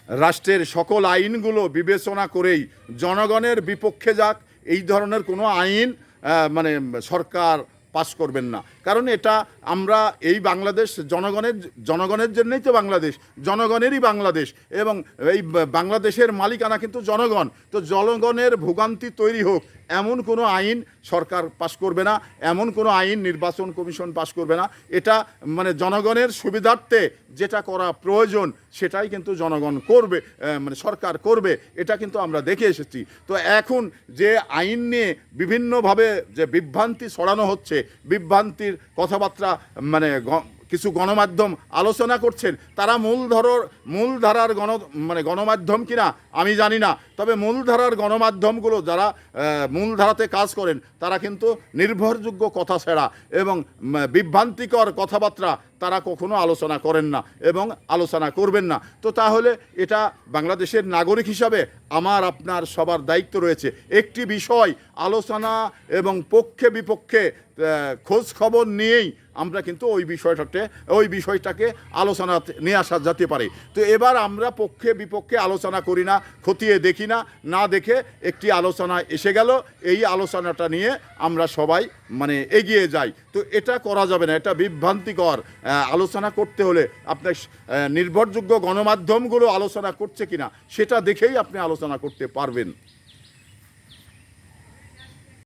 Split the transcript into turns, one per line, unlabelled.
রাষ্ট্রের সকল আইনগুলো বিবেচনা করেই জনগণের বিপক্ষে যাক এই ধরনের কোনো আইন মানে সরকার পাস করবেন না। কারণ এটা আমরা এই বাংলাদেশ জনগণের জন্যই তো বাংলাদেশ, জনগণেরই বাংলাদেশ, এবং এই বাংলাদেশের মালিকানা কিন্তু জনগণ। তো জনগণের ভোগান্তি তৈরি হোক এমন কোনো আইন সরকার পাস করবে না, এমন কোনো আইন নির্বাচন কমিশন পাস করবে না। এটা মানে জনগণের সুবিধার্থে যেটা করা প্রয়োজন সেটাই কিন্তু জনগণ করবে, মানে সরকার করবে, এটা কিন্তু আমরা দেখে এসেছি। তো এখন যে আইন নিয়ে বিভিন্নভাবে যে বিভ্রান্তি ছড়ানো হচ্ছে, বিভ্রান্তির কথাবার্তা মানে কিছু গণমাধ্যম আলোচনা করছেন, তারা মূলধারার গণমাধ্যম কিনা আমি জানি না, তবে মূলধারার গণমাধ্যমগুলো যারা মূলধারাতে কাজ করেন তারা কিন্তু নির্ভরযোগ্য কথা ছাড়া এবং বিভ্রান্তিকর কথাবার্তা তারা কখনো আলোচনা করেন না এবং আলোচনা করবেন না। তো তাহলে এটা বাংলাদেশের নাগরিক হিসাবে আমার আপনার সবার দায়িত্ব রয়েছে একটি বিষয় আলোচনা এবং পক্ষে বিপক্ষে খোঁজ খবর নিয়েই আমরা কিন্তু ওই বিষয়টাকে আলোচনা নিয়ে আসা যেতে পারে। তো এবার আমরা পক্ষে বিপক্ষে আলোচনা করি না, খতিয়ে দেখি না, না দেখে একটি আলোচনা এসে গেল, এই আলোচনাটা নিয়ে আমরা সবাই মানে এগিয়ে যাই। তো এটা করা যাবে না, এটা বিভ্রান্তিকর। আলোচনা করতে হলে আপনার নির্ভরযোগ্য গণমাধ্যমগুলো আলোচনা করছে কিনা সেটা দেখেই আপনি আলোচনা করতে পারবেন।